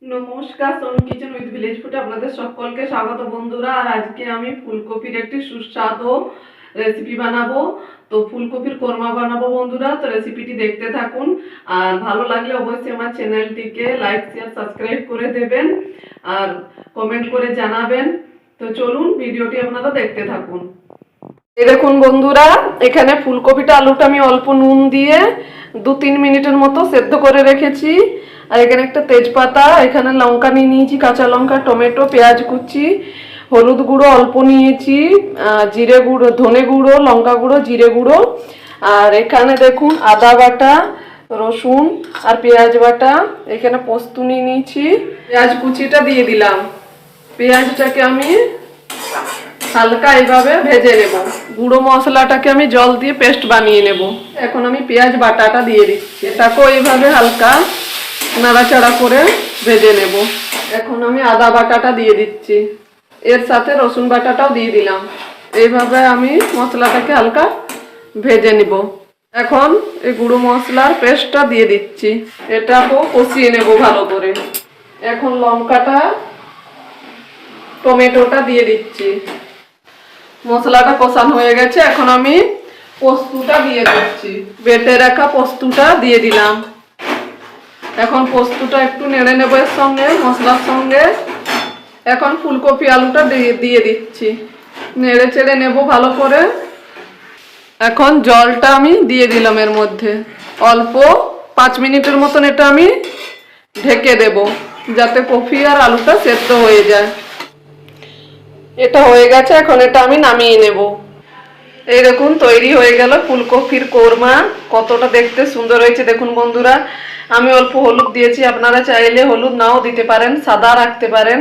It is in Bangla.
নমস্কার, সোনু কিচেন উইথ ভিলেজ ফুডে আপনাদের সকলকে স্বাগত বন্ধুরা। আর আজকে আমি ফুলকপির একটি সুস্বাদু রেসিপি বানাবো। তো ফুলকপির কোরমা বানাবো বন্ধুরা। তো রেসিপিটি দেখতে থাকুন, আর ভালো লাগলে অবশ্যই আমার চ্যানেলটিকে লাইক শেয়ার সাবস্ক্রাইব করে দেবেন আর কমেন্ট করে জানাবেন। তো চলুন ভিডিওটি আপনারা দেখতে থাকুন। এই দেখুন বন্ধুরা, এখানে ফুলকপিটা আলুটা আমি অল্প নুন দিয়ে 2-3 মিনিটের মতো সেদ্ধ করে রেখেছি। আর এখানে একটা তেজপাতা, এখানে লঙ্কা নিয়ে নিয়েছি, কাঁচা লঙ্কা, টমেটো, পেঁয়াজ কুচি, হলুদ গুঁড়ো অল্প নিয়েছি, জিরে গুঁড়ো, ধনে গুঁড়ো, লঙ্কা গুঁড়ো, জিরে গুঁড়ো। আর এখানে দেখুন আদা বাটা, রসুন আর পেঁয়াজ বাটা। এখানে পোস্ত নিয়ে নিয়েছি, পেঁয়াজ কুচিটা দিয়ে দিলাম। পেঁয়াজটাকে আমি হালকা এইভাবে ভেজে নেব। গুঁড়ো মশলাটাকে আমি জল দিয়ে পেস্ট বানিয়ে নেব। এখন আমি পেঁয়াজ বাটাটা দিয়ে দিচ্ছি, এটাকেও এইভাবে হালকা নাড়াচাড়া করে ভেজে নেব। এখন আমি আদা বাটাটা দিয়ে দিচ্ছি, এর সাথে রসুন বাটাটাও দিয়ে দিলাম। এইভাবে আমি মশলাটাকে হালকা ভেজে নিব। এখন এই গুঁড়ো মশলার পেস্টটা দিয়ে দিচ্ছি, এটাকেও কষিয়ে নেব ভালো করে। এখন লঙ্কাটা, টমেটোটা দিয়ে দিচ্ছি। মশলাটা কষানো হয়ে গেছে, এখন আমি পোস্তটা দিয়ে দিচ্ছি। বেটে রাখা পোস্তটা দিয়ে দিলাম। এখন পোস্তটা একটু নেড়ে নেবো এর সঙ্গে, মশলার সঙ্গে। এখন ফুলকপি আলুটা দিয়ে দিচ্ছি, নেড়ে চেড়ে নেব ভালো করে। এখন জলটা আমি দিয়ে দিলাম এর মধ্যে, অল্প 5 মিনিটের মতন এটা আমি ঢেকে দেব, যাতে কপি আর আলুটা সেদ্ধ হয়ে যায়। এটা হয়ে গেছে, এখন এটা আমি নামিয়ে নেব। এই দেখুন তৈরি হয়ে গেল ফুলকপির কোরমা। কতটা দেখতে সুন্দর হয়েছে দেখুন বন্ধুরা। আমি অল্প হলুদ দিয়েছি, আপনারা চাইলে হলুদ নাও দিতে পারেন, সাদা রাখতে পারেন।